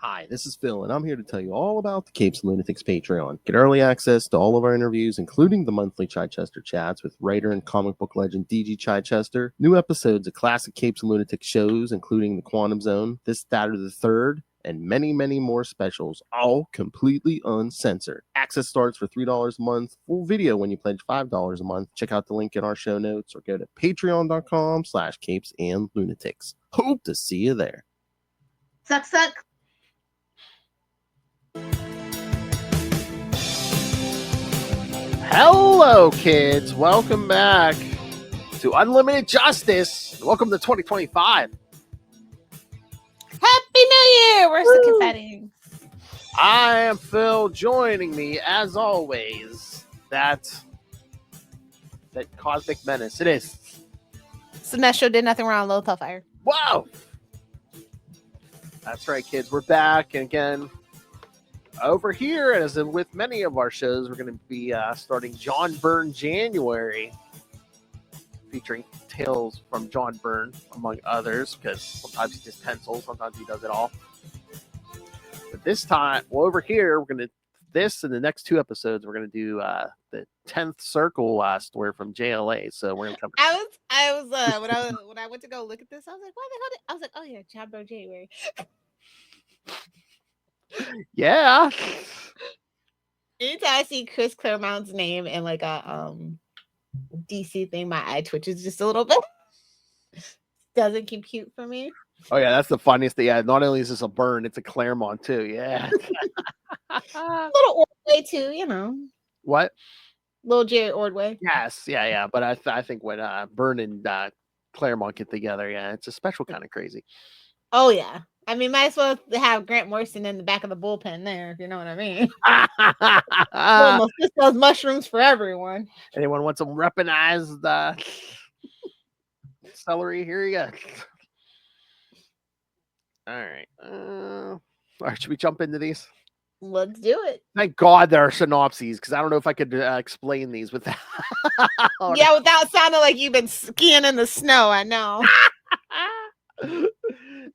Hi, this is Phil, and I'm here to tell you all about the Capes and Lunatics Patreon. Get early access to all of our interviews, including the monthly Chichester chats with writer and comic book legend DG Chichester, new episodes of classic Capes and Lunatics shows, including The Quantum Zone, This, That, or the Third, and many, many more specials, all completely uncensored. Access starts for $3 a month, full video when you pledge $5 a month. Check out the link in our show notes or go to patreon.com/capesandlunatics. Hope to see you there. Suck, suck. Hello, kids. Welcome back to Unlimited Justice. Welcome to 2025. Happy New Year! Where's the confetti? I am Phil. Joining me, as always, that cosmic menace. It is. Sinestro did nothing wrong. Lilith Hellfire. Wow. That's right, kids. We're back. And again, over here, as in with many of our shows, we're going to be starting John Byrne January, featuring tales from John Byrne, among others, because sometimes he just pencils, sometimes he does it all. But this time, well, over here, we're going to, this and the next two episodes, we're going to do the 10th Circle story from JLA. So we're going to cover. I was when I went to go look at this, I was like, why the hell I was like, oh yeah, John Byrne January. Yeah. Anytime I see Chris Claremont's name in like a DC thing, my eye twitches just a little bit. Doesn't compute for me. Oh yeah, that's the funniest thing. Yeah, not only is this a Byrne, it's a Claremont too. Yeah. Little Ordway too, you know. What? Little Jerry Ordway. Yes, yeah. But I think when Byrne and Claremont get together, yeah, it's a special kind of crazy. Oh yeah. I mean, might as well have Grant Morrison in the back of the bullpen there, if you know what I mean. Almost just those mushrooms for everyone. Anyone want some weaponized celery? Here you go. All right. All right, should we jump into these? Let's do it. Thank God there are synopses, because I don't know if I could explain these without. Yeah, without sounding like you've been skiing in the snow. I know.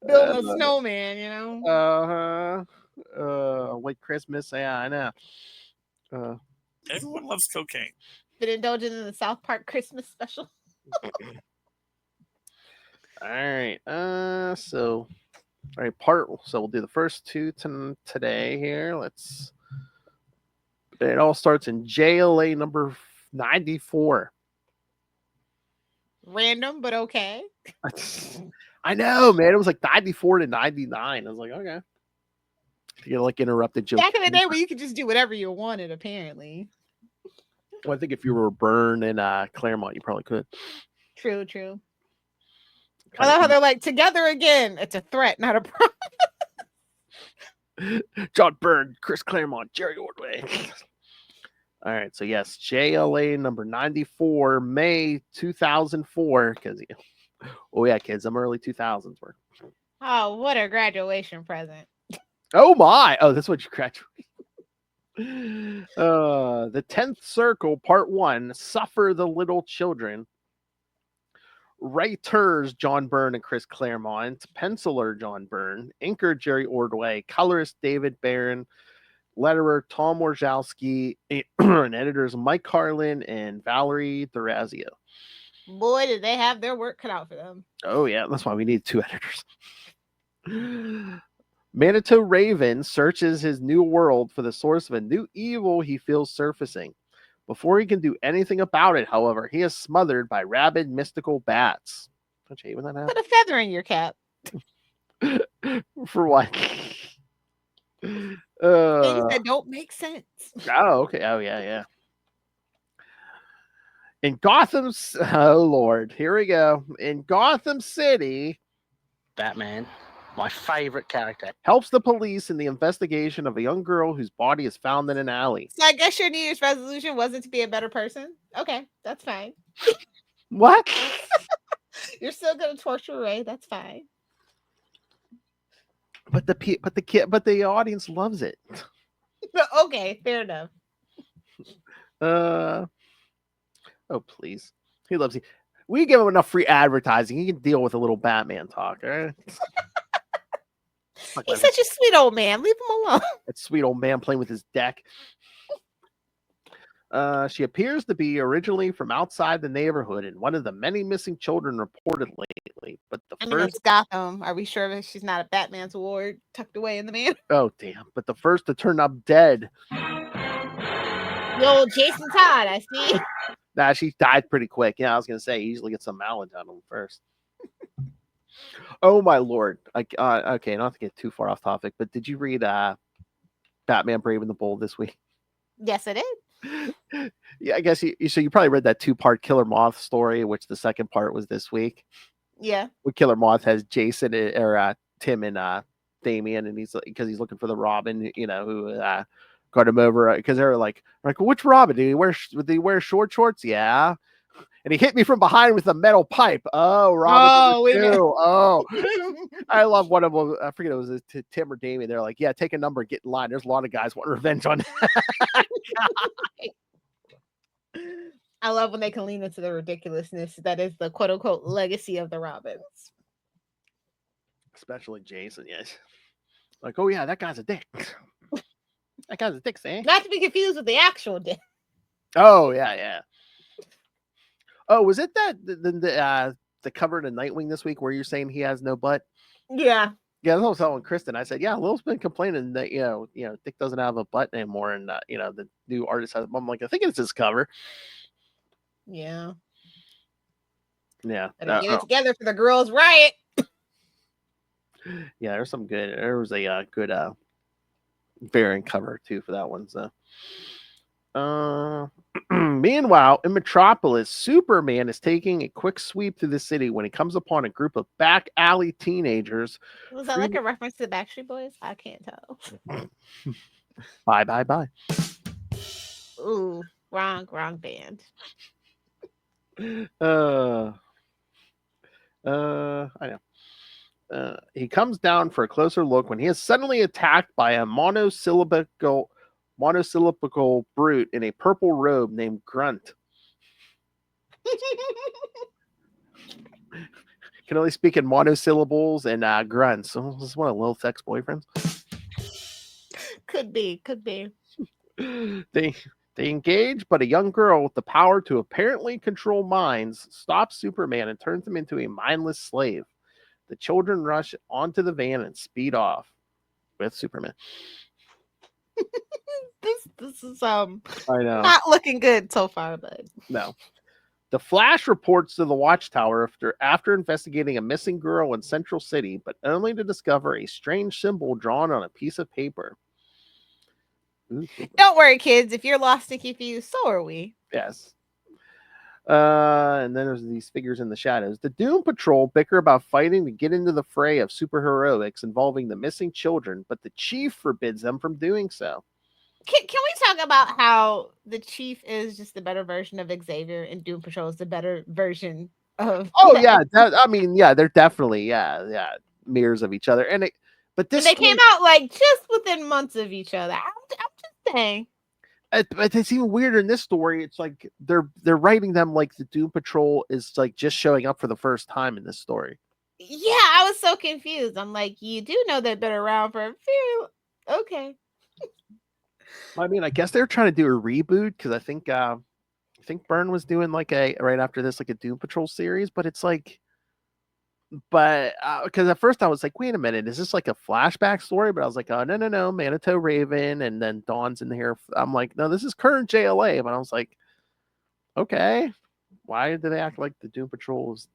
Building a snowman, you know. White Christmas. Yeah, I know. Everyone loves cocaine. Been indulging in the South Park Christmas special. All right. So we'll do the first two today here. It all starts in JLA number 94. Random, but okay. I know, man. It was like 94 to 99. I was like, okay. You like interrupted jokes. Back in the day where you could just do whatever you wanted, apparently. Well, I think if you were Byrne and Claremont, you probably could. True. I love how they're like, together again. It's a threat, not a problem. John Byrne, Chris Claremont, Jerry Ordway. All right, so yes, JLA number 94, May 2004. Because, oh yeah, kids, I'm early 2000s. Oh, what a graduation present. Oh my! Oh, that's what you graduated. The 10th Circle, Part 1, Suffer the Little Children. Writers John Byrne and Chris Claremont, penciler John Byrne, inker Jerry Ordway, colorist David Barron, letterer Tom Wojcicki, and editors Mike Carlin and Valerie Durazio. Boy, did they have their work cut out for them. Oh yeah, that's why we need two editors. Manitou Raven searches his new world for the source of a new evil he feels surfacing. Before he can do anything about it, however, he is smothered by rabid mystical bats. Don't you hate when that happens? Put a feather in your cap. For what? Things that don't make sense. Oh, okay. Oh, yeah. In Gotham, oh Lord, here we go. In Gotham City, Batman, my favorite character, helps the police in the investigation of a young girl whose body is found in an alley. So I guess your New Year's resolution wasn't to be a better person. Okay, that's fine. What? You're still gonna torture Ray. That's fine. But the audience loves it. Okay, fair enough. Oh please, he loves you. We give him enough free advertising. He can deal with a little Batman talk. All right? He's such a sweet old man. Leave him alone. That sweet old man playing with his deck. She appears to be originally from outside the neighborhood and one of the many missing children reported lately. But the first, it's Gotham. Are we sure that she's not a Batman's ward tucked away in the man? oh damn! But the first to turn up dead. The old Jason Todd, I see. Nah, she died pretty quick. Yeah, I was gonna say he usually gets some mileage out of him first. Oh my lord! Okay, not to get too far off topic, but did you read Batman: Brave and the Bold this week? Yes, I did. Yeah, I guess you probably read that 2-part Killer Moth story, which the second part was this week. Yeah. Where Killer Moth has Jason or Tim and Damian, and because he's looking for the Robin, who got him over because they're like, which Robin? Did he wear short shorts? Yeah. And he hit me from behind with a metal pipe. Oh, Robin. Oh, I love one of them. I forget it was Tim or Damian. They're like, yeah, take a number, get in line. There's a lot of guys wanting revenge on that. I love when they can lean into the ridiculousness that is the quote unquote legacy of the Robins. Especially Jason, yes. Like, oh yeah, that guy's a dick. That guy's a dick, Sam. Not to be confused with the actual dick. Oh yeah. Oh, was it that the cover to Nightwing this week where you're saying he has no butt? Yeah. Yeah, I was telling Kristen. I said, yeah, Lil's been complaining that Dick doesn't have a butt anymore, and the new artist has. I'm like, I think it's his cover. Yeah. Yeah. Get it together for the girls' riot. Yeah, there's some good. There was a good variant cover too for that one. So. Meanwhile, in Metropolis, Superman is taking a quick sweep through the city when he comes upon a group of back alley teenagers. Was that like a reference to the Backstreet Boys? I can't tell. Bye. Ooh, wrong band. I know. He comes down for a closer look when he is suddenly attacked by a monosyllabical brute in a purple robe named Grunt. Can only speak in monosyllables and grunts. So this is one of Lilith's ex-boyfriends. Could be. They engage, but a young girl with the power to apparently control minds stops Superman and turns him into a mindless slave. The children rush onto the van and speed off with Superman. This is I know, not looking good so far, but no. The Flash reports to the Watchtower after investigating a missing girl in Central City, but only to discover a strange symbol drawn on a piece of paper. Ooh, don't worry, kids. If you're lost and confused, so are we. Yes. And then there's these figures in the shadows. The Doom Patrol bicker about fighting to get into the fray of superheroics involving the missing children, but the Chief forbids them from doing so. Can we talk about how the Chief is just the better version of Xavier and Doom Patrol is the better version of? Oh yeah, they're definitely mirrors of each other, but they came out like just within months of each other. I'm just saying. But it's even weirder in this story. It's like they're writing them like the Doom Patrol is like just showing up for the first time in this story. Yeah, I was so confused. I'm like, you do know they've been around for a few. Okay. I mean, I guess they're trying to do a reboot because I think Byrne was doing like right after this like a Doom Patrol series, but it's like, because at first I was like, wait a minute, is this like a flashback story? But I was like, oh no, Manitou Raven, and then Dawn's in here. I'm like, no, this is current JLA. But I was like, okay, why do they act like the Doom Patrol is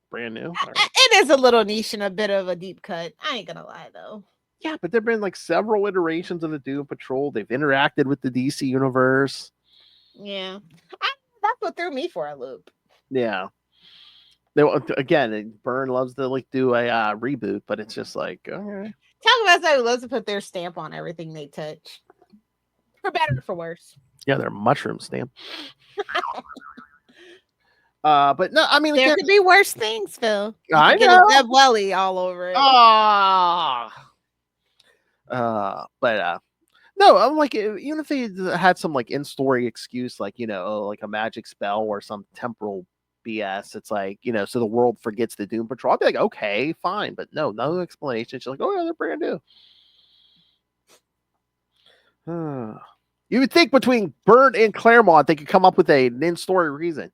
brand new? It is a little niche and a bit of a deep cut. I ain't gonna lie though. Yeah, but there've been like several iterations of the Doom Patrol. They've interacted with the DC universe. Yeah, that's what threw me for a loop. Yeah. Again, Byrne loves to like do a reboot, but it's just like, okay. Talk about somebody who loves to put their stamp on everything they touch, for better or for worse. Yeah, they're mushroom stamp. But no, I mean, there could be worse things, Phil. I know. Get a Deb Welly all over it. No, I'm like, even if they had some like in-story excuse, like like a magic spell or some temporal BS. It's like, so the world forgets the Doom Patrol. I'd be like, okay, fine, but no explanation. She's like, oh yeah, they're brand new. You would think between Byrne and Claremont they could come up with an in-story reason.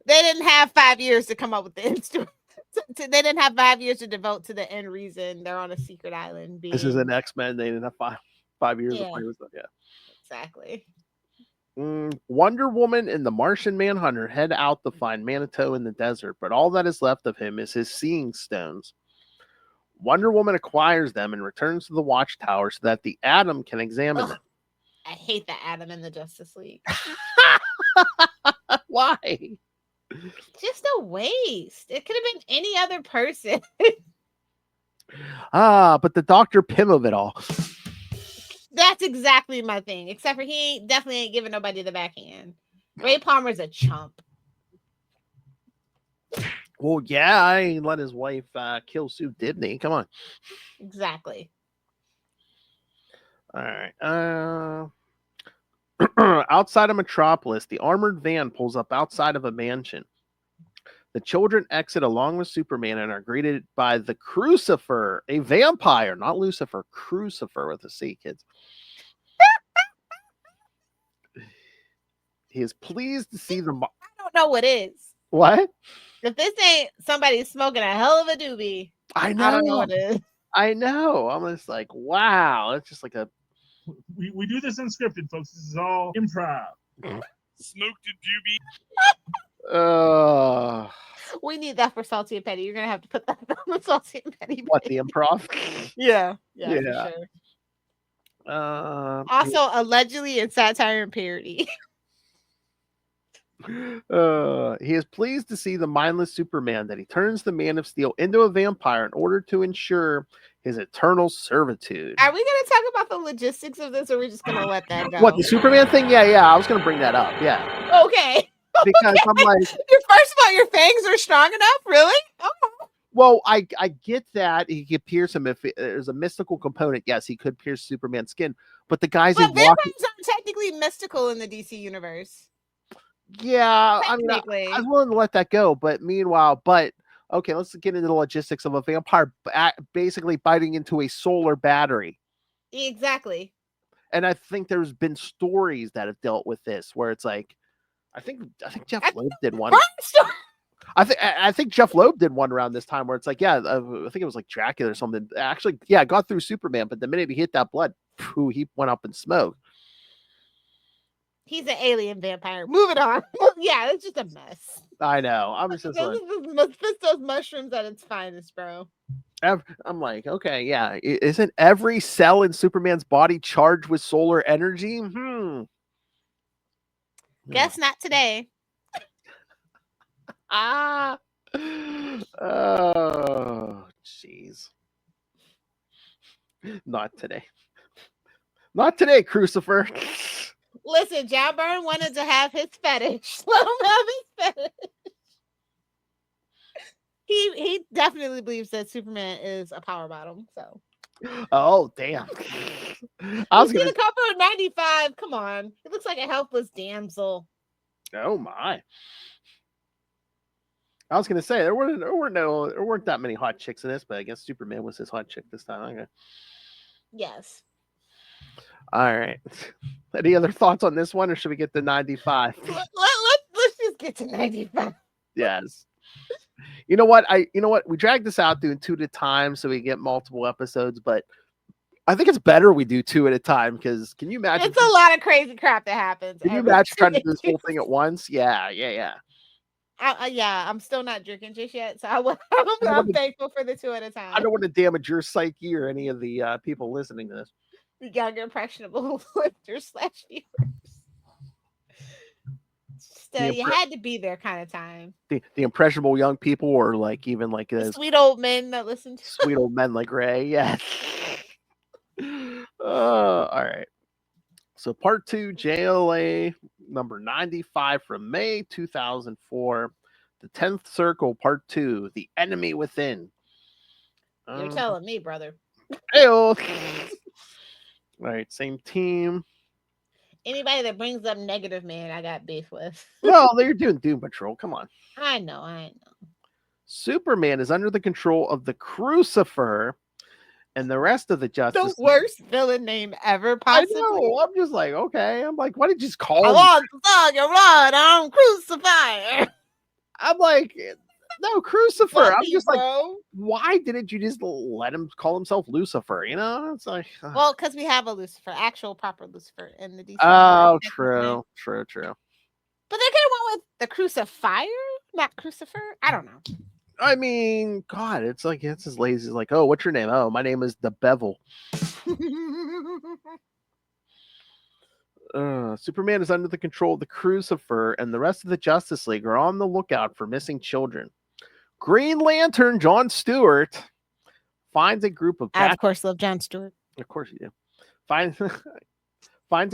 They didn't have 5 years to come up with the end story. They didn't have 5 years to devote to the end reason they're on a secret island. This is an X-Men. They didn't have five years to play with them. Yeah, exactly. Wonder Woman and the Martian Manhunter head out to find Manitou in the desert, but all that is left of him is his seeing stones. Wonder Woman acquires them and returns to the Watchtower so that the Atom can examine them. I hate the Atom in the Justice League. Why? Just a waste. It could have been any other person. But the Dr. Pym of it all. That's exactly my thing. Except for he definitely ain't giving nobody the backhand. Ray Palmer's a chump. Well, yeah, he let his wife kill Sue, didn't he? Come on. Exactly. All right. Outside of Metropolis, the armored van pulls up outside of a mansion. The children exit along with Superman and are greeted by the Crucifer, a vampire, not Lucifer, Crucifer with a C, kids. He is pleased to see them. I don't know what is. What? If this ain't somebody smoking a hell of a doobie, I know. I don't know what it is. I know. I'm just like, wow. It's just like a. We do this unscripted, folks. This is all improv. Smoked a doobie. We need that for Salty and Petty. You're gonna have to put that on the Salty and Petty. What, the improv? Yeah, Yeah. for sure. Also, allegedly in satire and parody. He is pleased to see the mindless Superman that he turns the Man of Steel into a vampire in order to ensure his eternal servitude. Are we gonna talk about the logistics of this, or are we just gonna let that go? What, the Superman thing? Yeah. I was gonna bring that up. Yeah. Okay. Because I'm like, first of all, your fangs are strong enough, really? Oh. Well, I get that he could pierce him if there's a mystical component. Yes, he could pierce Superman's skin, but the guys. But vampires aren't technically mystical in the DC universe. Yeah, I mean, I was willing to let that go, but meanwhile, okay, let's get into the logistics of a vampire basically biting into a solar battery. Exactly. And I think there's been stories that have dealt with this, where it's like, I think Jeff Loeb did one. I think Jeff Loeb did one around this time where it's like, yeah, I think it was like Dracula or something. Actually, yeah, got through Superman, but the minute he hit that blood, he went up in smoke. He's an alien vampire. Moving on. Yeah, it's just a mess. I know. I'm just like, Mephisto's mushrooms at its finest, bro. I'm like, okay, yeah. Isn't every cell in Superman's body charged with solar energy? Guess not today. Oh, jeez. Not today. Not today, Crucifer. Listen, John Byrne wanted to have his fetish. Let him have his fetish. He definitely believes that Superman is a power bottom. So. Oh damn! I was gonna cover 95. Come on, it looks like a helpless damsel. Oh my! I was gonna say there weren't that many hot chicks in this, but I guess Superman was his hot chick this time. Okay. Yes. All right. Any other thoughts on this one, or should we get to 95? Let's just get to 95. Yes. You know what? We dragged this out doing 2 at a time so we get multiple episodes, but I think it's better we do 2 at a time because can you imagine? It's a lot of crazy crap that happens. Can you imagine trying to do this whole thing at once? Yeah. Yeah, I'm still not drinking just yet, so I'm thankful for the 2 at a time. I don't want to damage your psyche or any of the people listening to this. The younger impressionable listeners/viewers. Still, you had to be there kind of time. The impressionable young people, or like even like sweet old men that listen to sweet old men like Ray. Yes. All right. So part 2, JLA number 95 from May 2004. The 10th Circle, part 2, The Enemy Within. You're telling me, brother. Hey-o. All right, same team. Anybody that brings up Negative Man, I got beef with. Well, they're doing Doom Patrol. Come on. I know. Superman is under the control of the Crucifer and the rest of the Justice The League. worst villain name ever, I possibly. know. I'm just like, okay. I'm like, why did you just call I him? want to suck your blood. I'm crucified. I'm like, no, Crucifer. I'm Funny, just like, bro. why didn't you just let him call himself Lucifer? You know, it's like, Well, because we have a Lucifer, actual proper Lucifer in the DC. oh, universe. true. But they could have went with the Crucifier, not Crucifer. I don't know. I mean, God, it's like it's as lazy as like, oh, what's your name? Oh, my name is the Bevel. Superman is under the control of the Crucifer, and the rest of the Justice League are on the lookout for missing children. Green Lantern John Stewart finds a group of I, of course, love John Stewart. Of course you do. Finds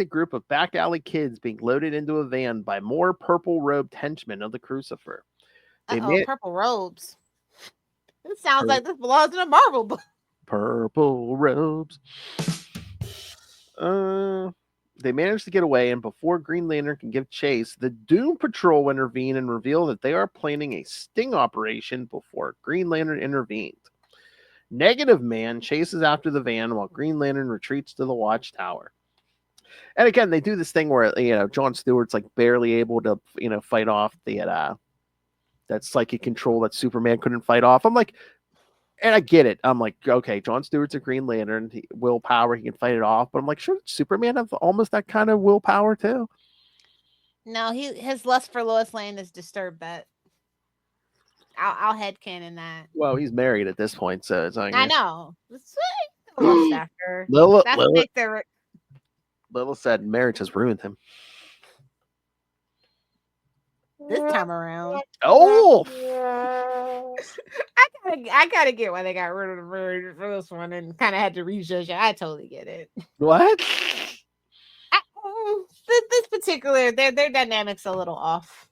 a group of back alley kids being loaded into a van by more purple-robed henchmen of the Crucifer. Purple robes. It sounds like this belongs in a Marvel book. Purple robes. They manage to get away, and before Green Lantern can give chase, the Doom Patrol intervene and reveal that they are planning a sting operation before Green Lantern intervened. Negative Man chases after the van while Green Lantern retreats to the Watchtower. And again, they do this thing where, you know, John Stewart's like barely able to, you know, fight off that psychic control that Superman couldn't fight off. I'm like, and I get it. I'm like, okay, John Stewart's a Green Lantern, willpower, he can fight it off. But I'm like, shouldn't Superman have almost that kind of willpower too? No, his lust for Lois Lane has disturbed that. I'll headcanon that. Well, he's married at this point, so it's like, I know. It's lust after. Lilith said marriage has ruined him. This time around. Oh, I gotta get why they got rid of the marriage for this one and kind of had to rejudge it. I totally get it. what? This particular their dynamics a little off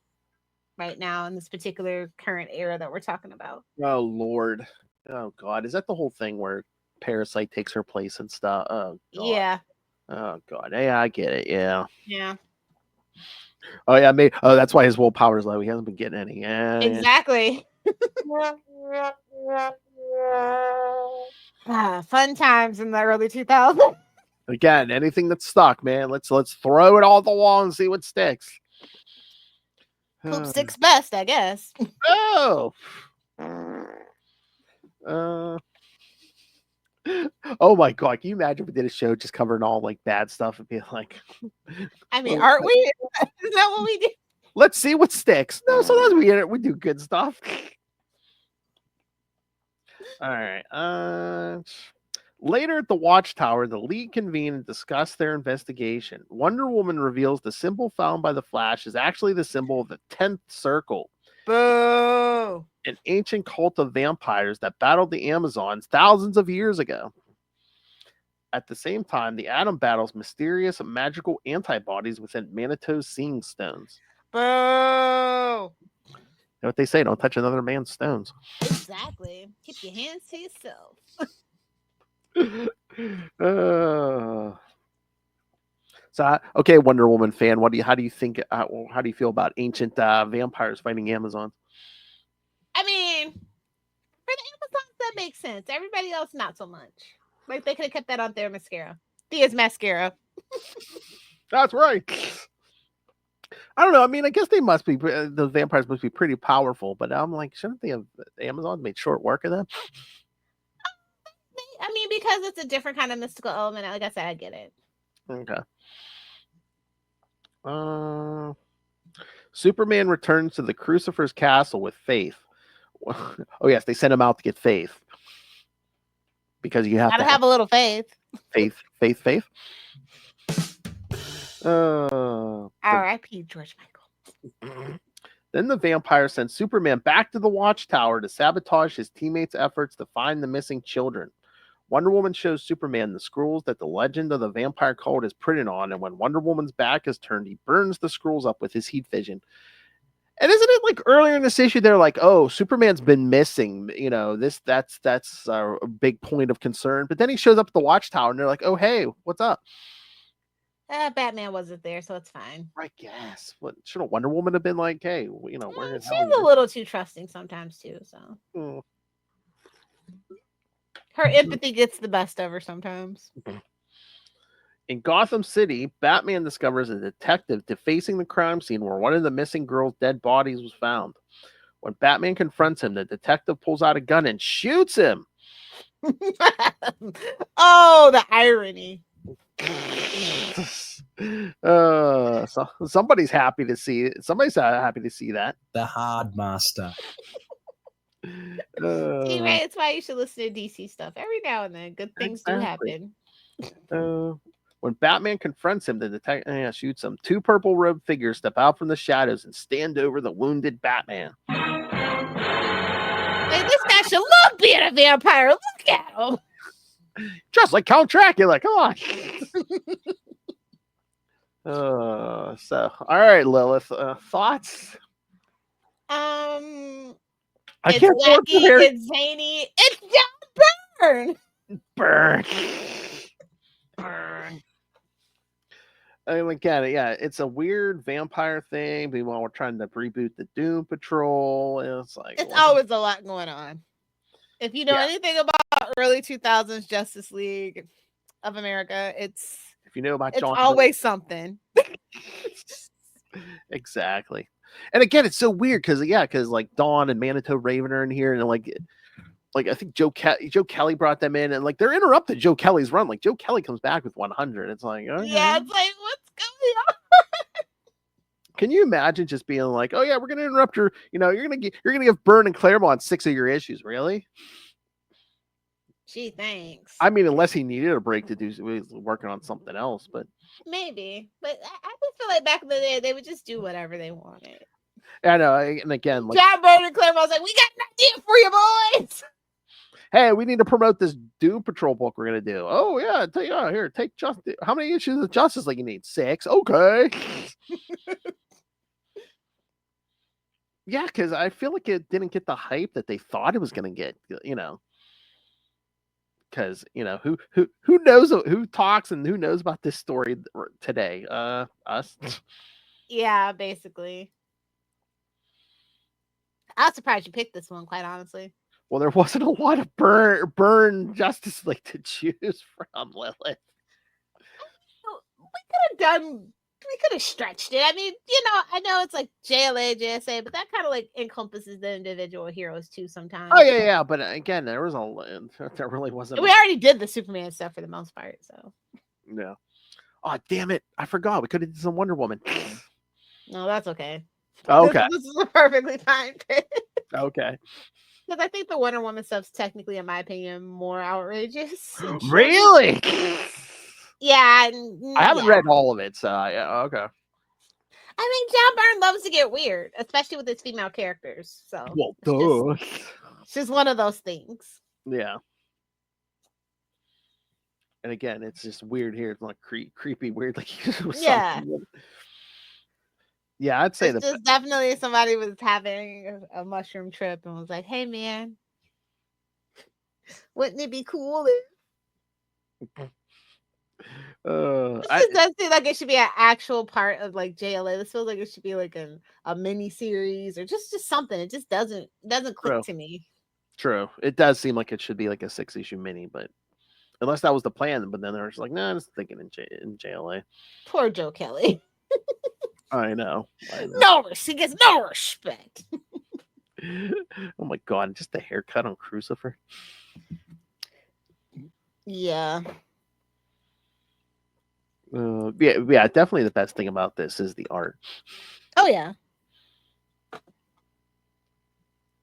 right now in this particular current era that we're talking about. Oh Lord, oh God, is that the whole thing where Parasite takes her place and stuff? Oh God. Yeah. Oh God, yeah, I get it. Yeah. Yeah. Oh yeah, that's why his willpower is low. He hasn't been getting any. Yeah. Exactly. Fun times in the early 2000s. Again, anything that's stuck, man. Let's throw it all at the wall and see what sticks. Poop sticks best, I guess. Oh. Oh my God! Can you imagine if we did a show just covering all like bad stuff and be like, I mean, aren't we? Is that what we do? Let's see what sticks. No, sometimes we do good stuff. All right. Later at the Watchtower, the League convene and discuss their investigation. Wonder Woman reveals the symbol found by the Flash is actually the symbol of the 10th Circle. Boo! An ancient cult of vampires that battled the Amazons thousands of years ago. At the same time, the Atom battles mysterious magical antibodies within Manito's Seeing Stones. Boo! You know what they say? Don't touch another man's stones. Exactly. Keep your hands to yourself. Okay, Wonder Woman fan, how do you feel about ancient vampires fighting Amazons? I mean, for the Amazons, that makes sense. Everybody else, not so much. Like, they could have kept that on their mascara. Thea's mascara. That's right. I don't know. I mean, I guess they must be, the vampires must be pretty powerful, but I'm like, shouldn't they have Amazons made short work of them? I mean, because it's a different kind of mystical element. Like I said, I get it. Okay. Superman returns to the Crucifer's castle with Faith. Oh yes, they sent him out to get Faith because you have to have a little faith. Faith. R.I.P. George Michael. Then the vampire sends Superman back to the Watchtower to sabotage his teammates' efforts to find the missing children. Wonder Woman shows Superman the scrolls that the legend of the vampire cult is printed on, and when Wonder Woman's back is turned, he burns the scrolls up with his heat vision. And isn't it like earlier in this issue, they're like, oh, Superman's been missing, you know, that's a big point of concern. But then he shows up at the Watchtower and they're like, oh, hey, what's up? Batman wasn't there, so it's fine. I guess. What shouldn't Wonder Woman have been like? Hey, where the hell She's a little too trusting sometimes too. So her empathy gets the best of her sometimes. In Gotham City, Batman discovers a detective defacing the crime scene where one of the missing girl's dead bodies was found. When Batman confronts him, the detective pulls out a gun and shoots him. Oh, the irony. So somebody's happy to see it. Somebody's happy to see that. The hard master. See, right? It's why you should listen to DC stuff every now and then. Good things do happen. When Batman confronts him, the detective shoots him. Two purple-robed figures step out from the shadows and stand over the wounded Batman. Like, this guy should love being a vampire. Look at him. Just like Count Dracula. Come on. So, all right, Lilith. Thoughts? It's wacky, it's zany, it's John Byrne. Burn. And again, yeah, it's a weird vampire thing. Meanwhile, we're trying to reboot the Doom Patrol. And it's like it's always a lot going on. If you know anything about early 2000s Justice League of America, if you know about it's John, always something. Exactly. And again, it's so weird because like Dawn and Manito Raven are in here, and like I think Joe Kelly brought them in, and like they're interrupted Joe Kelly's run. Like Joe Kelly comes back with 100. It's like, okay. Yeah, it's like, what's going on? Can you imagine just being like, oh yeah, we're gonna interrupt your, you're gonna give Byrne and Claremont 6 of your issues, really? Gee, thanks. I mean, unless he needed a break to do, he was working on something else, but maybe. But I just feel like back in the day, they would just do whatever they wanted. I know, and again, like John Byrne and Claremont's like, we got an idea for you, boys. Hey, we need to promote this Doom Patrol book we're gonna do. Oh yeah, take Justice. How many issues of Justice League you need? 6. Okay. Yeah, because I feel like it didn't get the hype that they thought it was gonna get. Because who knows who talks and who knows about this story today? Us. Yeah, basically. I was surprised you picked this one, quite honestly. Well, there wasn't a lot of Byrne Justice League to choose from, Lilith. We could have stretched it. I mean, I know it's like JLA, JSA, but that kind of like encompasses the individual heroes too sometimes. Oh yeah, but again, there really wasn't. We already did the Superman stuff for the most part, so. Yeah. Oh damn it! I forgot. We could have did some Wonder Woman. No, that's okay. Okay. This is a perfectly fine pick. Okay. Because I think the Wonder Woman stuff's technically, in my opinion, more outrageous. Really? Yeah. I haven't read all of it, so okay. I mean, John Byrne loves to get weird, especially with his female characters. So, well, duh. It's just one of those things. Yeah. And again, it's just weird here. It's like creepy, weird. Like yeah. Yeah, I'd say it's just definitely somebody was having a mushroom trip and was like, "Hey, man, wouldn't it be cool if?" This does seem like it should be an actual part of like JLA. This feels like it should be like a mini series or just something. It just doesn't click to me. True, it does seem like it should be like a 6-issue mini, but unless that was the plan, but then they're just like, "Nah, I'm just thinking in JLA." Poor Joe Kelly. I know. He gets no respect. Oh my god! Just the haircut on Crucifer. Yeah. Yeah. Definitely the best thing about this is the art. Oh yeah.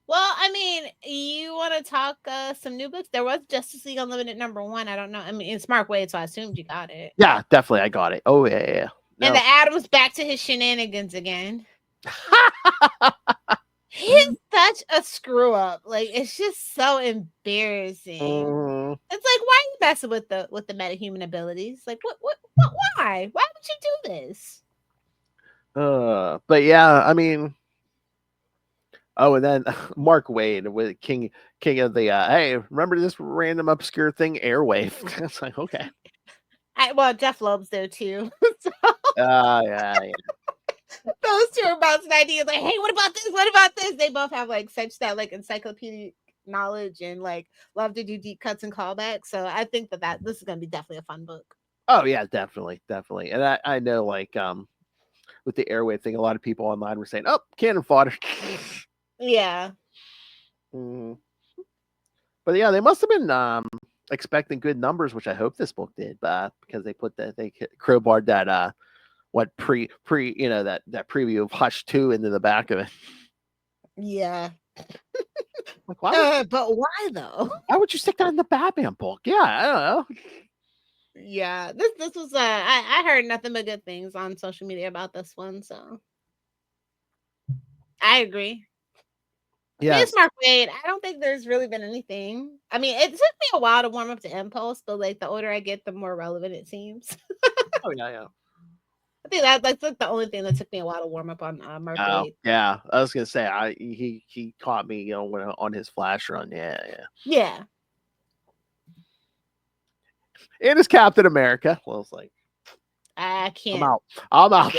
Well, I mean, you want to talk some new books? There was Justice League Unlimited #1. I don't know. I mean, it's Mark Waid, so I assumed you got it. Yeah, definitely, I got it. Oh yeah. No. And the Adam's back to his shenanigans again. He's such a screw up. Like, it's just so embarrassing. It's like, why are you messing with the metahuman abilities? Like, what why? Why would you do this? But yeah, I mean, and then Mark Waid with King of the hey, remember this random obscure thing, Airwave? It's like, okay. Well, Jeff Loeb's there too. Yeah. Those two are bouncing ideas like, hey, what about this? What about this? They both have like such that like encyclopedic knowledge and like love to do deep cuts and callbacks. So I think that this is gonna be definitely a fun book. Oh yeah, definitely. And I know like with the airwave thing, a lot of people online were saying, "Oh, cannon fodder." Yeah. Mm. But yeah, they must have been expecting good numbers, which I hope this book did, because they put they crowbarred that what pre that preview of Hush 2 into the back of it. Yeah. Like, but why though? Why would you stick that in the Batman book? Yeah, I don't know. Yeah, this was I heard nothing but good things on social media about this one, so I agree. Yeah, Mark Wade, I don't think there's really been anything. I mean, it took me a while to warm up to Impulse, but like the older I get, the more relevant it seems. oh yeah. I think that's like the only thing that took me a while to warm up on Mark Wade. Yeah, I was gonna say he caught me, when on his Flash run. Yeah. It is Captain America. Well, it's like I can't. I'm out.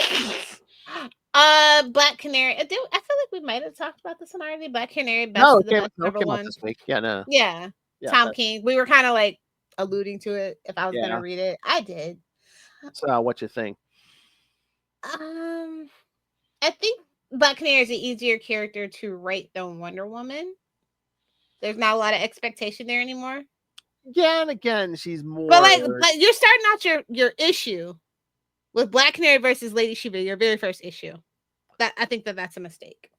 Black Canary. I feel like we might have talked about this one already. Black Canary. No, it came out this week. Yeah, no. Yeah. Tom King. We were kind of like alluding to it. If I was gonna read it, I did. So, what you think? I think Black Canary is an easier character to write than Wonder Woman. There's not a lot of expectation there anymore. Yeah, and again, she's more. But you're starting out your issue with Black Canary versus Lady Shiva, your very first issue. I think that's a mistake.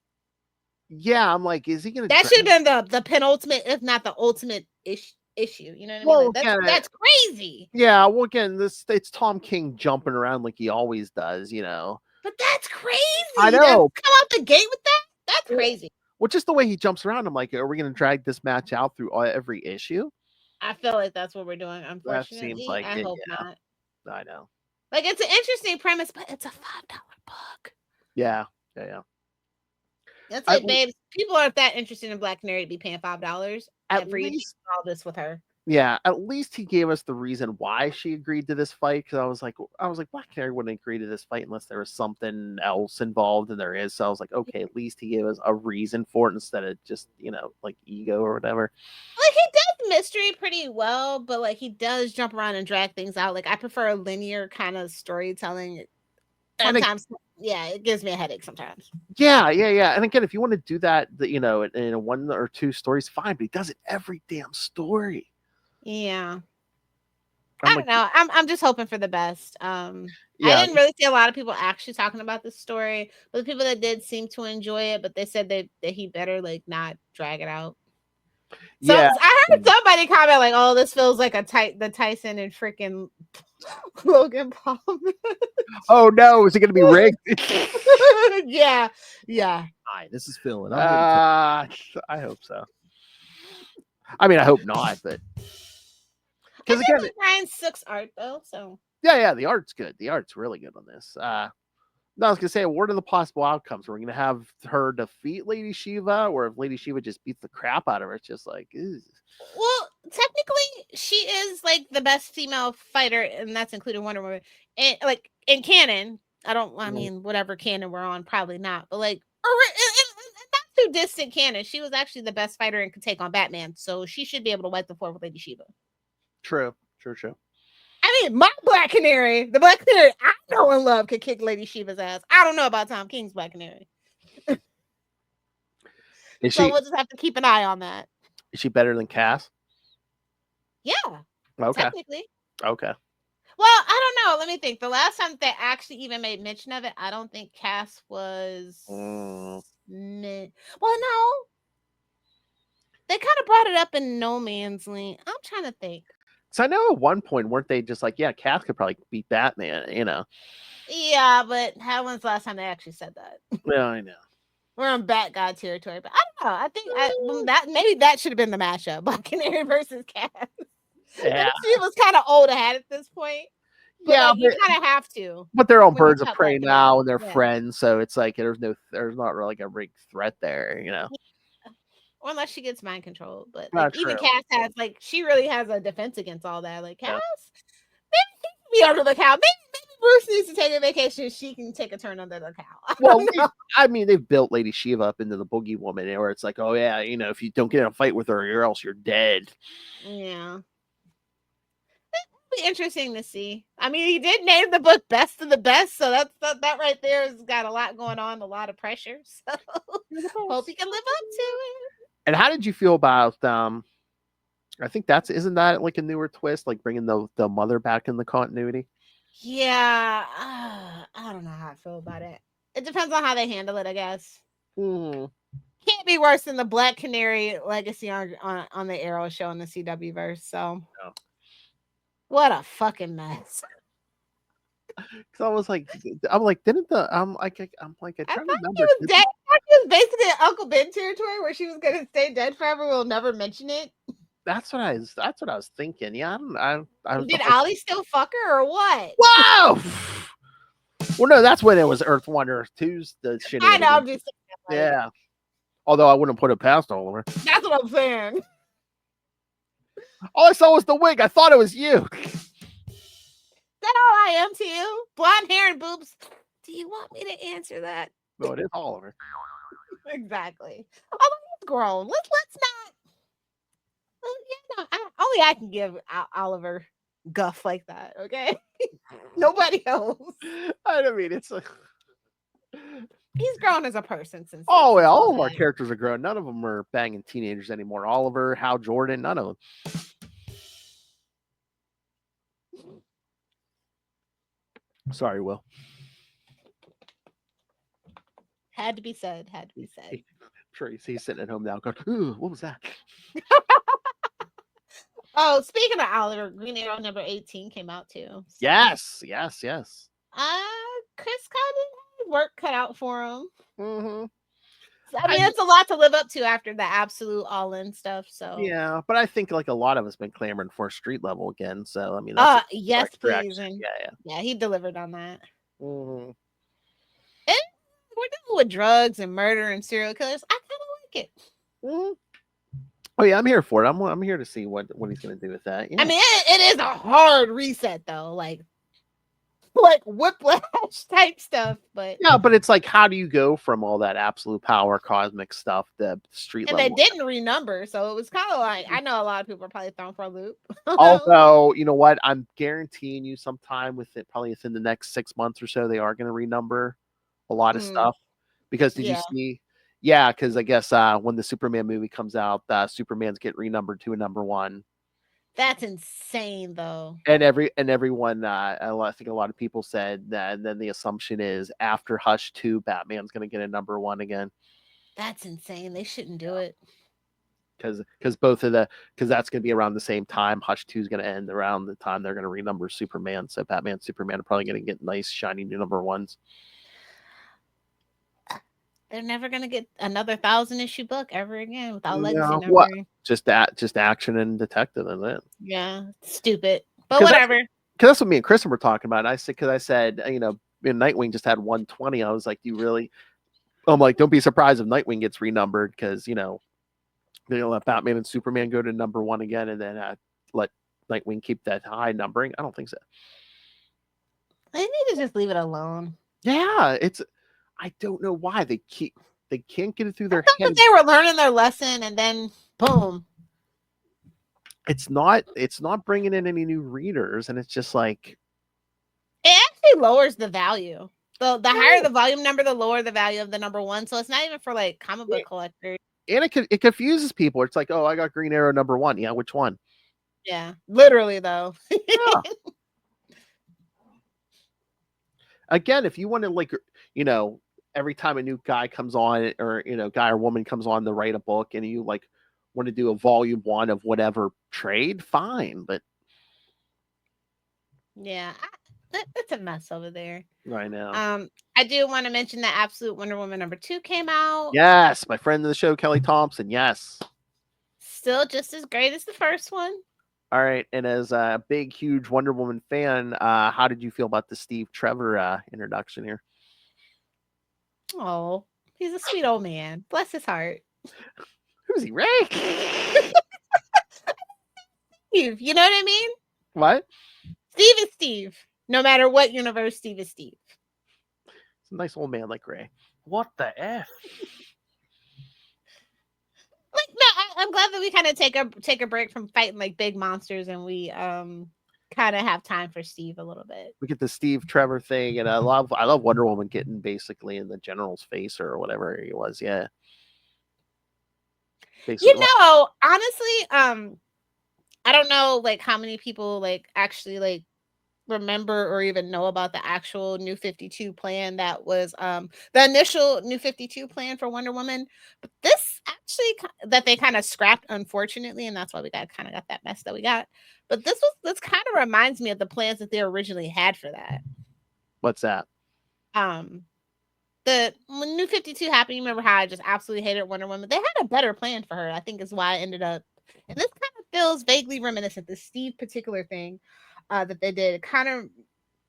Yeah, I'm like, is he gonna? That should have been the penultimate, if not the ultimate issue. You know what I mean? Like, that's crazy. Yeah. Well, again, it's Tom King jumping around like he always does. But that's crazy. I know. Come out the gate with that? That's crazy. Well, just the way he jumps around, I'm like, are we gonna drag this match out through every issue? I feel like that's what we're doing. Unfortunately, that seems like I hope not. I know. Like, it's an interesting premise, but it's a $5 book. Yeah. That's it, babes. People aren't that interested in Black Canary to be paying $5 every week all this with her. Yeah, at least he gave us the reason why she agreed to this fight. Because I was like, Black Canary wouldn't agree to this fight unless there was something else involved, and there is. So I was like, okay, at least he gave us a reason for it instead of just like ego or whatever. Like, he does mystery pretty well, but like he does jump around and drag things out. Like, I prefer a linear kind of storytelling. Sometimes, it gives me a headache sometimes. Yeah. And again, if you want to do that, in a 1 or 2 stories, fine. But he does it every damn story. Yeah. I don't know. I'm just hoping for the best. I didn't really see a lot of people actually talking about this story, but the people that did seem to enjoy it. But they said that he better like not drag it out. So I heard somebody comment like, "Oh, this feels like the Tyson and freaking Logan Paul." Oh no, is it going to be rigged? Yeah. Hi, this is Phil, and I hope so. I mean, I hope not, but because again, Ryan Sook's art though, so yeah, the art's good. The art's really good on this. No, I was gonna say, what are the possible outcomes? We're gonna have her defeat Lady Shiva, or if Lady Shiva just beats the crap out of her, it's just like, ew. Well, technically, she is like the best female fighter, and that's including Wonder Woman. And like in canon, I mean, whatever canon we're on, probably not, but like, not too distant canon, she was actually the best fighter and could take on Batman, so she should be able to wipe the floor with Lady Shiva. True. I mean, my Black Canary, the Black Canary I know and love, could kick Lady Shiva's ass. I don't know about Tom King's Black Canary. So we'll just have to keep an eye on that. Is she better than Cass? Yeah. Okay. Technically. Okay. Well, I don't know. Let me think. The last time they actually even made mention of it, I don't think Cass was. Well, no. They kind of brought it up in No Man's Land. I'm trying to think. So I know at one point, weren't they just like, yeah, Cass could probably beat Batman, Yeah, but when's the last time they actually said that? Yeah, I know. We're on Bat God territory, but I don't know. I think that maybe that should have been the matchup: Black Canary versus Cass. Yeah, she was kind of old hat at this point. But yeah, you kind of have to. But they're on Birds of Prey now, and they're friends, so it's like there's not really like a big threat there, Yeah. Or unless she gets mind controlled, but even Cass has she really has a defense against all that. Like Cass, maybe be under the couch, maybe Bruce needs to take a vacation, she can take a turn under the cow. Well, I mean, they've built Lady Shiva up into the Boogie Woman, where it's like, oh yeah, you know, if you don't get in a fight with her, or else you're dead. Yeah. It'll be interesting to see. I mean, he did name the book Best of the Best, so that right there has got a lot going on, a lot of pressure. So hope he can live up to it. And how did you feel about I think isn't that like a newer twist, like bringing the mother back in the continuity? Yeah, I don't know how I feel about it. It depends on how they handle it, I guess. Can't be worse than the Black Canary legacy on the Arrow show in the CW verse. So, what a fucking mess. Because I was like, didn't I'm like, I try to remember. She was dead. She was basically in Uncle Ben territory where she was gonna stay dead forever. We'll never mention it. That's what I was thinking. Yeah, Did Ollie still fuck her or what? Whoa! Well, no, that's when it was Earth 1, Earth 2's the shit. I know, I'm just saying, yeah. Although I wouldn't put it past Oliver. That's what I'm saying. All I saw was the wig. I thought it was you. Is that all I am to you? Blonde hair and boobs. Do you want me to answer that? No, it is Oliver. Exactly. Although he's grown. Let's not. Well, only I can give Oliver guff like that. Okay. Nobody else. I mean, it's like he's grown as a person since. Oh yeah, all of our characters are grown. None of them are banging teenagers anymore. Oliver, Hal Jordan, none of them. Sorry, Will. Had to be said. Had to be said. Sure, he's sitting at home now going, ooh, what was that? Oh, speaking of Oliver, Green Arrow number 18 came out too. So. Yes. Chris kind of had work cut out for him. Mm-hmm. So, I mean, it's a lot to live up to after the absolute all-in stuff. So yeah, but I think like a lot of us been clamoring for street level again. So I mean, yes, please, and yeah, he delivered on that. Mm-hmm. And we're dealing with drugs and murder and serial killers. I kind of like it. Mm-hmm. Oh yeah, I'm here for it. I'm here to see what he's gonna do with that. Yeah. I mean, it is a hard reset though, like whiplash type stuff. But yeah, but it's like, how do you go from all that absolute power, cosmic stuff, the street and level? they didn't renumber, so it was kind of like, I know a lot of people are probably thrown for a loop. Although, you know what, I'm guaranteeing you, sometime probably within the next 6 months or so, they are going to renumber a lot of stuff. Because did you see? Yeah, because I guess when the Superman movie comes out, Superman's get renumbered to a number 1. That's insane, though. And everyone, I think a lot of people said that. And then the assumption is after Hush 2, Batman's going to get a number 1 again. That's insane. They shouldn't do it. Because that's going to be around the same time. Hush 2 is going to end around the time they're going to renumber Superman. So Batman and Superman are probably going to get nice, shiny new number 1s. They're never going to get another 1,000-issue book ever again without legacy numbering. What? Just action and detective, and it. Yeah, stupid. But whatever. Because that's what me and Chris were talking about. I said, you know, Nightwing just had 120. I was like, do you really? I'm like, don't be surprised if Nightwing gets renumbered, because you know, they'll let Batman and Superman go to number 1 again, and then let Nightwing keep that high numbering. I don't think so. They need to just leave it alone. Yeah, I don't know why they can't get it through their head. They were learning their lesson, and then boom. It's not bringing in any new readers, and it's just like it actually lowers the value. The higher the volume number, the lower the value of the number 1. So it's not even for like comic book collectors. And it confuses people. It's like, oh, I got Green Arrow number 1. Yeah, which one? Yeah, literally though. Yeah. Again, if you want to, like, you know, every time a new guy comes on, or you know, guy or woman comes on to write a book, and you like want to do a volume 1 of whatever trade, fine. But yeah, that's a mess over there right now. I do want to mention that Absolute Wonder Woman number 2 came out. Yes, my friend of the show, Kelly Thompson. Yes, still just as great as the first one. All right, and as a big, huge Wonder Woman fan, how did you feel about the Steve Trevor introduction here? Oh, he's a sweet old man. Bless his heart. Who's he, Ray? Steve, you know what I mean? What? Steve is Steve. No matter what universe, Steve is Steve. It's a nice old man like Gray. What the F? Like, no, I'm glad that we kind of take a break from fighting like big monsters, and we kind of have time for Steve a little bit. We get the Steve Trevor thing, and I love Wonder Woman getting basically in the general's face or whatever he was. Yeah. Basically, You know, honestly, I don't know like how many people like actually like remember or even know about the actual New 52 plan that was the initial New 52 plan for Wonder Woman, but this actually that they kind of scrapped, unfortunately, and that's why we got that mess that we got. But this kind of reminds me of the plans that they originally had for that. What's that? The when New 52 happened, you remember how I just absolutely hated Wonder Woman? They had a better plan for her, I think, is why I ended up. And this kind of feels vaguely reminiscent, the Steve particular thing that they did, kind of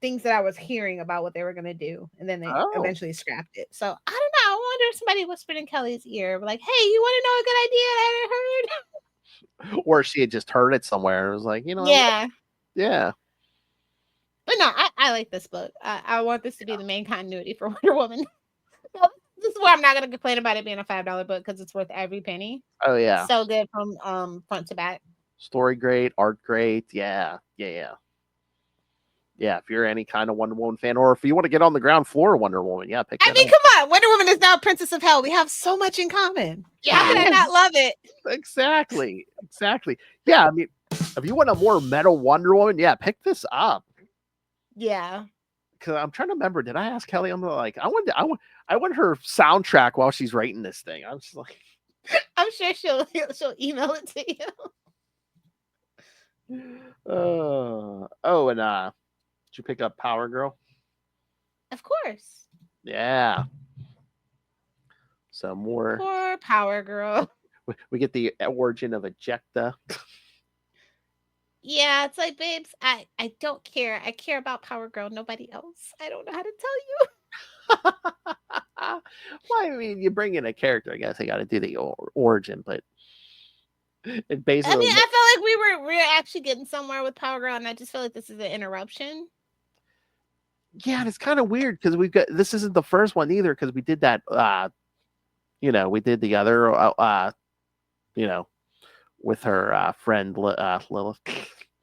things that I was hearing about what they were going to do. And then they eventually scrapped it. So I don't know. I wonder if somebody whispered in Kelly's ear, like, hey, you want to know a good idea that I heard? Or she had just heard it somewhere. It was like, you know. Yeah. Yeah. But no, I like this book. I want this to be the main continuity for Wonder Woman. So this is where I'm not going to complain about it being a $5 book because it's worth every penny. Oh, yeah. So good from front to back. Story great, art great. Yeah. If you're any kind of Wonder Woman fan, or if you want to get on the ground floor of Wonder Woman, yeah, pick that up. Come on. Wonder Woman is now Princess of Hell. We have so much in common. Yeah. How can I not love it? Exactly. Yeah, I mean, if you want a more metal Wonder Woman, yeah, pick this up. Yeah. Because I'm trying to remember, did I ask Kelly? I'm like, I want her soundtrack while she's writing this thing. I'm just like, I'm sure she'll email it to you. And did you pick up Power Girl? Of course. Yeah. So more. Poor Power Girl. We get the origin of Ejecta. Yeah, it's like, babes, I don't care. I care about Power Girl. Nobody else. I don't know how to tell you. Well, I mean, you bring in a character, I guess I got to do the origin, but it basically. I mean, I felt like we were actually getting somewhere with Power Girl, and I just feel like this is an interruption. Yeah, and it's kind of weird because this isn't the first one either, because we did that. We did the other. With her friend Lilith.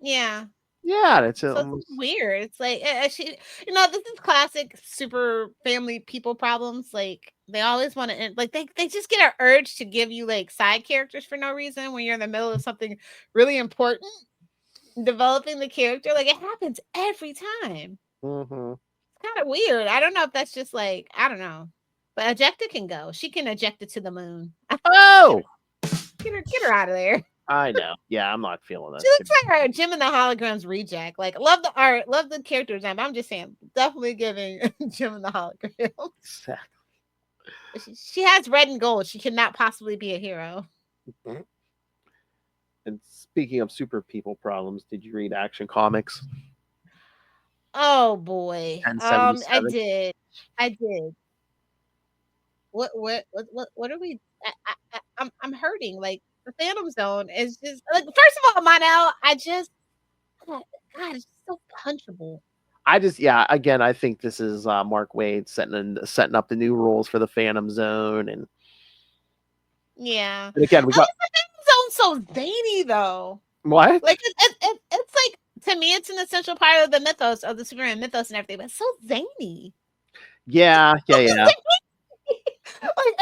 Yeah. Yeah, it's weird. It's like this is classic super family people problems. Like they always want to, like they just get an urge to give you like side characters for no reason when you're in the middle of something really important, developing the character. Like it happens every time. Mm-hmm. It's kind of weird. I don't know if that's just like, I don't know, but Ejecta can go. She can eject it to the moon. Oh. Get her out of there. I know. Yeah, I'm not feeling that. She looks like her Jim and the Holograms reject. Like, love the art, love the character design. I'm just saying, definitely giving Jim and the Holograms. Exactly. She has red and gold. She cannot possibly be a hero. Mm-hmm. And speaking of super people problems, did you read Action Comics? Oh boy, I did. What are we? I'm hurting. Like the Phantom Zone is just like, first of all, Monel, God, it's so punchable. Again, I think this is Mark Waid setting up the new rules for the Phantom Zone, and yeah. And again, we got the Phantom Zone's so zany though. What? Like it's like, to me, it's an essential part of the mythos of the Superman mythos and everything, but it's so zany. Yeah. Like, I feel like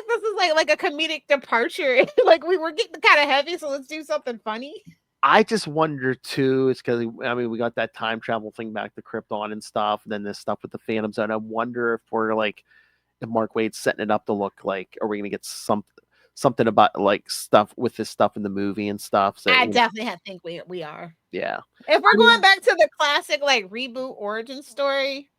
this is like a comedic departure. Like we were getting kind of heavy, so let's do something funny. I just wonder too. It's because we got that time travel thing back to Krypton and stuff, and then this stuff with the Phantom Zone. I wonder if we're like, if Mark Waid's setting it up to look like, are we going to get something about like stuff with this stuff in the movie and stuff? So I definitely think we are. Yeah. If we're going back to the classic like reboot origin story,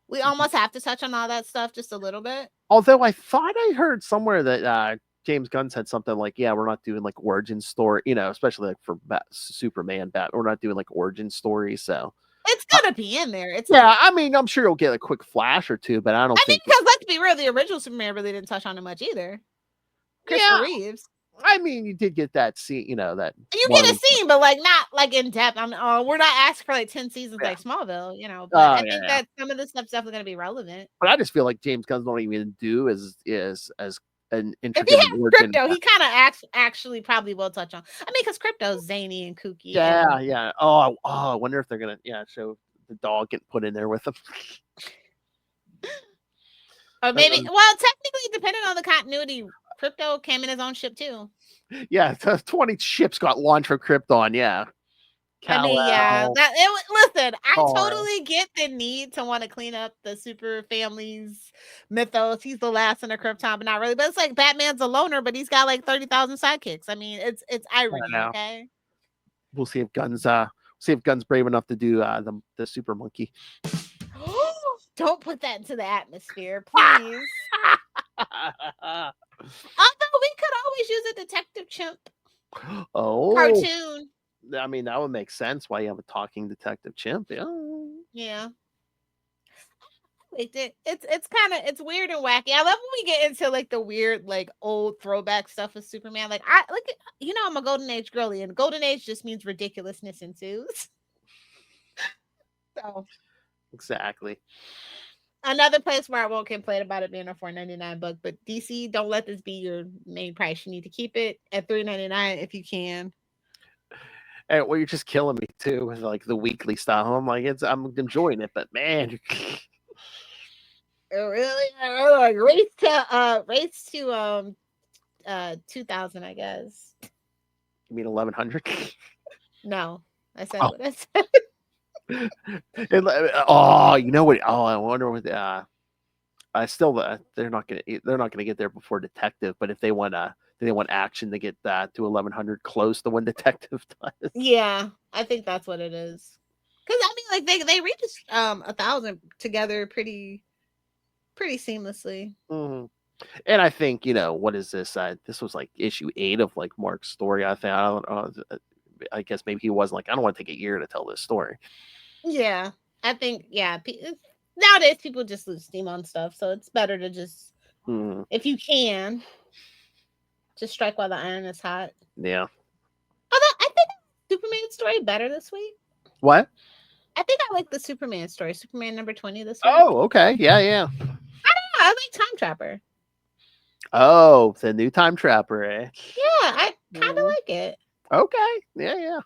we almost have to touch on all that stuff just a little bit. Although I thought I heard somewhere that James Gunn said something like, yeah, we're not doing like origin story, especially like for Superman, we're not doing like origin stories. So it's gonna be in there. I'm sure you'll get a quick flash or two, but I don't think. Because let's be real, the original Superman really didn't touch on it much either. Christopher Reeves. I mean, you did get that scene, that You one get a with- scene, but like not like in depth. We're not asking for like 10 seasons Yeah. like Smallville, But Oh, I yeah, think yeah. that some of this stuff's definitely going to be relevant. But I just feel like James Gunn's don't even do as an If intricate he has origin. Crypto, he kind of actually probably will touch on. I mean, because Crypto's zany and kooky. Yeah, and- yeah. Oh, I wonder if they're gonna show the dog getting put in there with him. Or maybe, well, technically, depending on the continuity, Crypto came in his own ship too. Yeah, 20 ships got launched from Krypton. Yeah. I mean, yeah. Kal-El. Listen, I Kal-El. totally get the need to want to clean up the super family's mythos. He's the last in the Krypton, but not really. But it's like Batman's a loner, but he's got like 30,000 sidekicks. I mean, it's irony, know. okay? We'll see if Gunn's brave enough to do the super monkey. Don't put that into the atmosphere, please. Although we could always use a Detective Chimp Oh, cartoon. I mean, that would make sense why you have a talking detective chimp. Yeah. Yeah. It's weird and wacky. I love when we get into like the weird, like old throwback stuff of Superman. Like I'm a golden age girly, and golden age just means ridiculousness ensues. So Exactly. another place where I won't complain about it being a $4.99 book, but DC, don't let this be your main price. You need to keep it at $3.99 if you can. And well, you're just killing me too with like the weekly stuff. I'm like, I'm enjoying it, but man, Really, like race to 2000, I guess. you mean 1100? No, I said Oh. what I said. You know what? Oh, I wonder what. I still they're not gonna get there before Detective. But if they want action to get that to 1100 close to when Detective does. Yeah, I think that's what it is. Because I mean, like they reached 1,000 together pretty seamlessly. Mm-hmm. And I think what is this? This was like issue 8 of like Mark's story. I think I don't know. I guess maybe he wasn't like, I don't want to take a year to tell this story. Yeah, I think nowadays people just lose steam on stuff, so it's better to just if you can just strike while the iron is hot. Yeah. Although I think Superman story better this week. What? I think I like the Superman story, Superman number 20 this week. Oh, okay. Yeah. I don't know. I like Time Trapper. Oh, the new Time Trapper, eh? Yeah, I kind of like it. Okay. Yeah.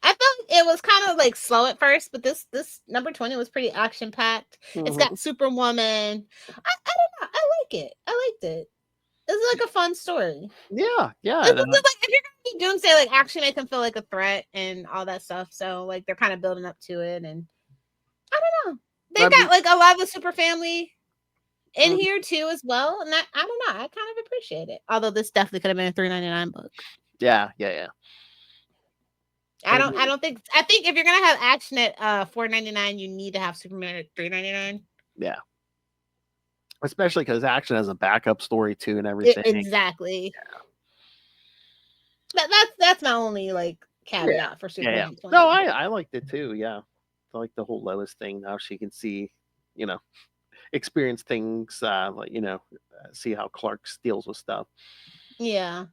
I felt it was kind of like slow at first, but this number 20 was pretty action packed. It's got Superwoman. I don't know. I like it. I liked it. It's like a fun story. Yeah. It's like if you're gonna do Doomsday, like actually make him feel like a threat and all that stuff. So like they're kind of building up to it, and I don't know. They've got like a lot of the super family in here too as well, and I don't know. I kind of appreciate it. Although this definitely could have been a $3.99 book. Yeah. I think if you're gonna have action at $4.99, you need to have Superman at $3.99. Yeah. Especially because action has a backup story too and everything. Exactly. Yeah. That's my only like caveat for Superman. Yeah. No, I liked it too. Yeah. I like the whole Lois thing. Now she can see, experience things, see how Clark deals with stuff. Yeah.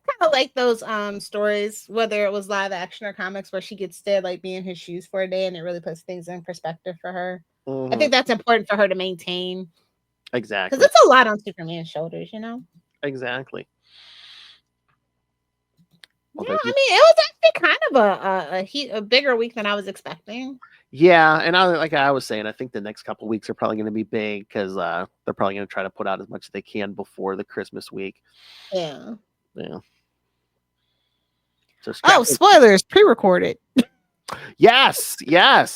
Kind of like those stories, whether it was live action or comics, where she gets to like be in his shoes for a day, and it really puts things in perspective for her. I think that's important for her to maintain. Exactly, because it's a lot on Superman's shoulders, Exactly. Yeah, I mean, it was actually kind of a bigger week than I was expecting. Yeah, and I was saying, I think the next couple of weeks are probably going to be big because they're probably going to try to put out as much as they can before the Christmas week. Yeah. So spoilers, pre-recorded. Yes. Yeah.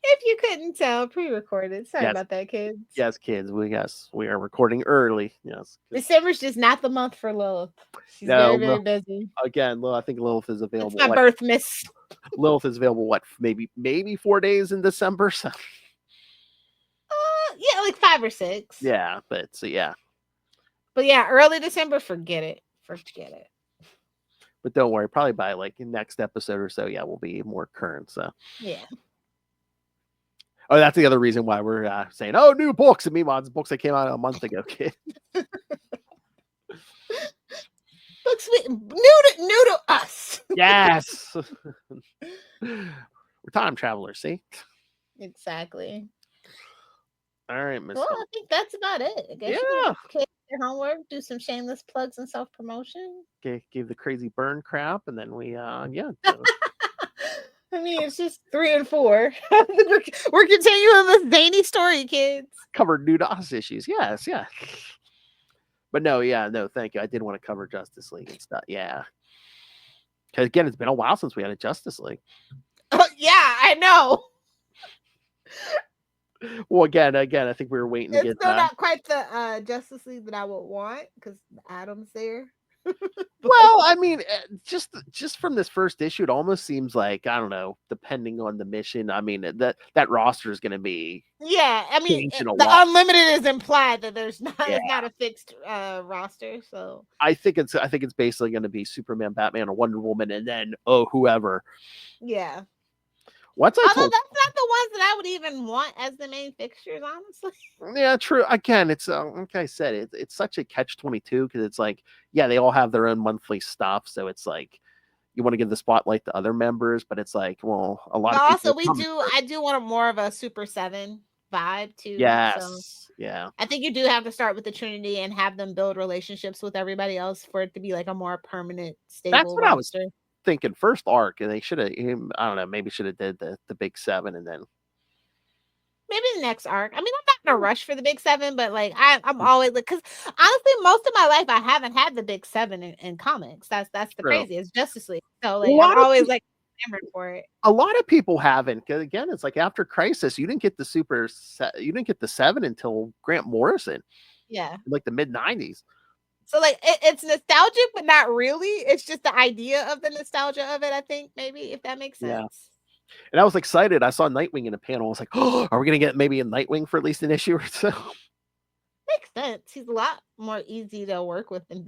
If you couldn't tell, pre-recorded. Sorry about that, kids. Yes, kids. We are recording early. Yes. December's just not the month for Lilith. She's very busy. Again, I think Lilith is available. It's my birth miss. Lilith is available. Maybe 4 days in December. So. Yeah, like 5 or 6. Yeah, but yeah. But yeah, early December, forget it. But don't worry, probably by like next episode or so, we'll be more current. So yeah. Oh, that's the other reason why we're saying, new books. And meanwhile, it's books that came out a month ago, kid. looks new to us. Yes. We're time travelers, see? Exactly. All right, Miss. Well, I think that's about it. I guess you Yeah. can kids their homework, do some shameless plugs and self promotion. Gave the crazy burn crap, and then we yeah. I mean, it's just 3 and 4. We're continuing this zany story, kids. Covered new to us issues. Yes, yeah. But no, thank you. I did want to cover Justice League and stuff. Yeah. Because again, it's been a while since we had a Justice League. Yeah, I know. Well, again, I think we were waiting to It's get still not quite the Justice League that I would want because Adam's there. Well, I mean, just from this first issue, it almost seems like, I don't know, depending on the mission. I mean, that roster is going to be I mean, changing a the lot. unlimited is implied that there's not it's not a fixed roster. So I think it's basically going to be Superman, Batman, or Wonder Woman, and then whoever. Yeah. Although that's not the ones that I would even want as the main fixtures, honestly. Yeah, true. Again, it's like I said, it's such a catch-22 because it's like, yeah, they all have their own monthly stuff, so it's like you want to give the spotlight to other members, but it's like, well, a lot of people I do want more of a Super 7 vibe too. Yes. So yeah. I think you do have to start with the Trinity and have them build relationships with everybody else for it to be like a more permanent, stable That's what roster. I was thinking. First arc, and they should have, I don't know, maybe should have did the big 7 and then maybe the next arc. I mean, I'm not in a rush for the big 7, but like I'm always like, because honestly, most of my life I haven't had the big 7 in comics. That's the craziest Justice League. So like I'm always like enamored for it. A lot of people haven't, because again, it's like after Crisis, you didn't get the the 7 until Grant Morrison. Yeah, like the mid 90s. So like it's nostalgic, but not really. It's just the idea of the nostalgia of it. I think maybe if that makes sense. Yeah. And I was excited. I saw Nightwing in a panel. I was like, oh, are we going to get maybe a Nightwing for at least an issue or so? Makes sense. He's a lot more easy to work with than.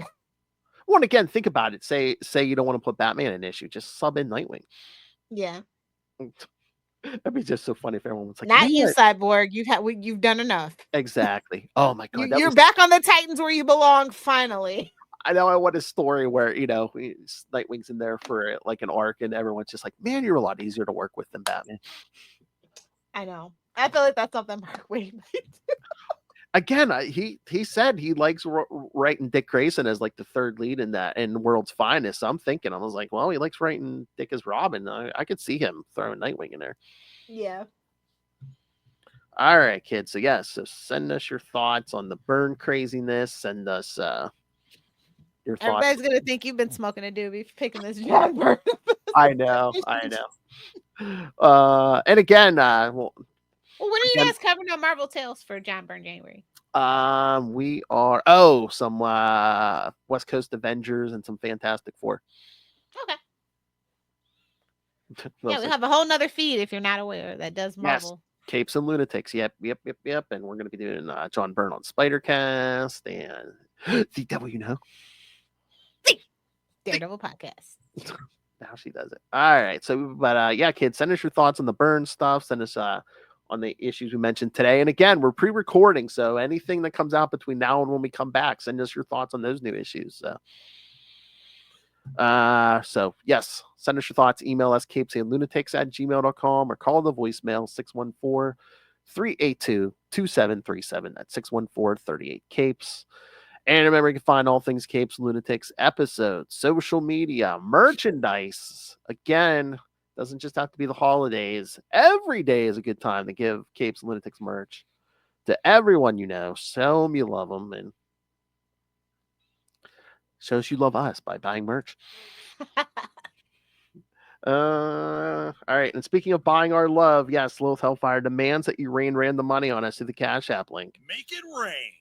Well, and again, think about it. Say you don't want to put Batman in an issue, just sub in Nightwing. Yeah. That'd be just so funny if everyone was like, "Not you, Cyborg. You've done enough." Exactly. Oh my god, you're back on the Titans where you belong. Finally. I know. I want a story where Nightwing's in there for like an arc, and everyone's just like, "Man, you're a lot easier to work with than Batman." I know. I feel like that's something Mark Waid might do. Again, he said he likes writing Dick Grayson as like the third lead in World's Finest. So I'm thinking, I was like, well, he likes writing Dick as Robin. I could see him throwing Nightwing in there. Yeah. All right, kids. So yes, so send us your thoughts on the Byrne craziness. Send us your thoughts. Everybody's gonna think you've been smoking a doobie for picking this John Byrne. I know. And again, well, when are you guys covering on Marvel Tales for John Byrne January? We are some West Coast Avengers and some Fantastic Four. Okay. Yeah, we have a whole nother feed if you're not aware that does Marvel. Yes. Capes and Lunatics. Yep. And we're gonna be doing John Byrne on Spider-Cast and the W Know. Daredevil podcast. Now she does it. All right. So, but yeah, kids, send us your thoughts on the Byrne stuff. Send us on the issues we mentioned today. And again, we're pre-recording, so anything that comes out between now and when we come back, send us your thoughts on those new issues. So yes, send us your thoughts. Email us CapesandLunatics@gmail.com or call the voicemail 614-382-2737. That's 614-38-CAPES. And remember, you can find all things Capes Lunatics episodes, social media, merchandise. Again, doesn't just have to be the holidays. Every day is a good time to give Capes Lunatics merch to everyone you know. Show them you love them, and shows you love us by buying merch. All right. And speaking of buying our love, yes, Lilith Hellfire demands that you rain random money on us through the Cash App link. Make it rain.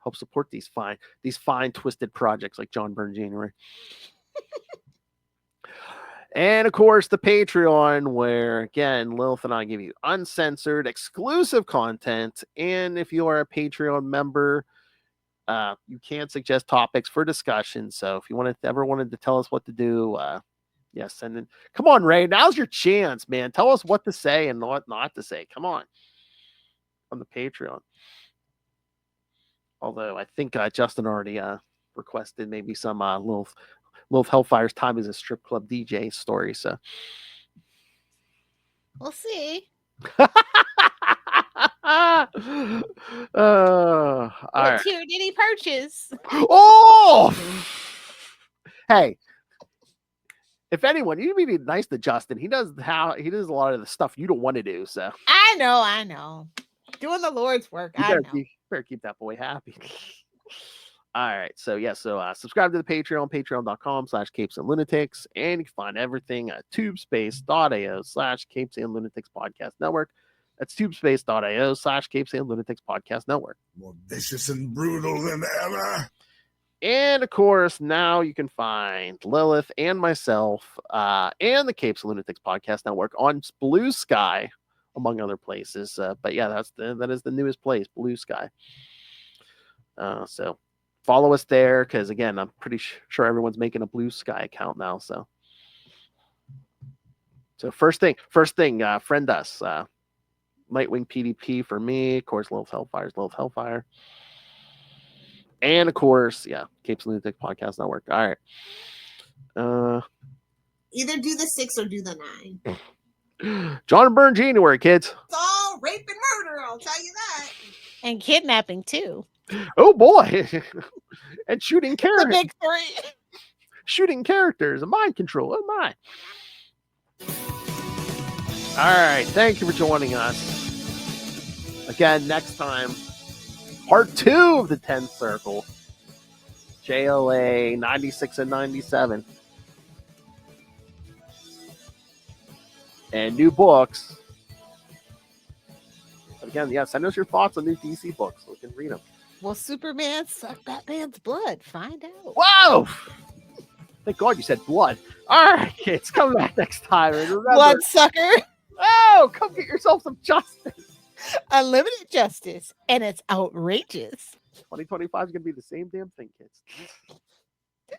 Help support these fine twisted projects like John Byrne January. And of course, the Patreon, where again, Lilith and I give you uncensored, exclusive content. And if you are a Patreon member, you can suggest topics for discussion. So if you ever wanted to tell us what to do, yes, send in. Come on, Ray. Now's your chance, man. Tell us what to say and what not to say. Come on. On the Patreon. Although I think Justin already requested maybe some Lilith Hellfire's time as a strip club DJ story. So We'll see. All What right. tier did he purchase? Oh, hey. If anyone, you need to be nice to Justin. He does a lot of the stuff you don't want to do. So I know. Doing the Lord's work. you I know. better keep that boy happy. All right. So subscribe to the Patreon, patreon.com/CapesandLunatics. And you can find everything at tubespace.io/CapesandLunatics Podcast Network. That's tubespace.io/CapesandLunatics Podcast Network. More vicious and brutal than ever. And of course, now you can find Lilith and myself and the Capes and Lunatics Podcast Network on Blue Sky, among other places. But yeah, that is the newest place, Blue Sky. So follow us there, because again, I'm pretty sure everyone's making a Blue Sky account now. So first thing, friend us. Nightwing PDP for me, of course. Lilith Hellfire's Lilith Hellfire. And of course, Capes and Lunatics Podcast Network. All right. Either do the 6 or do the 9. John Byrne January, kids. It's all rape and murder, I'll tell you that. And kidnapping too. Oh boy. And shooting The characters. big 3. Shooting characters and mind control. Oh my. All right. Thank you for joining us. Again, next time. Part 2 of the 10th Circle. JLA 96 and 97. And new books. But again, send us your thoughts on new DC books so we can read them. Will Superman suck Batman's blood? Find out. Whoa! Thank God you said blood. All right, kids, come back next time. And remember, Bloodsucker. oh, come get yourself some justice. Unlimited justice. And it's outrageous. 2025 is going to be the same damn thing, kids.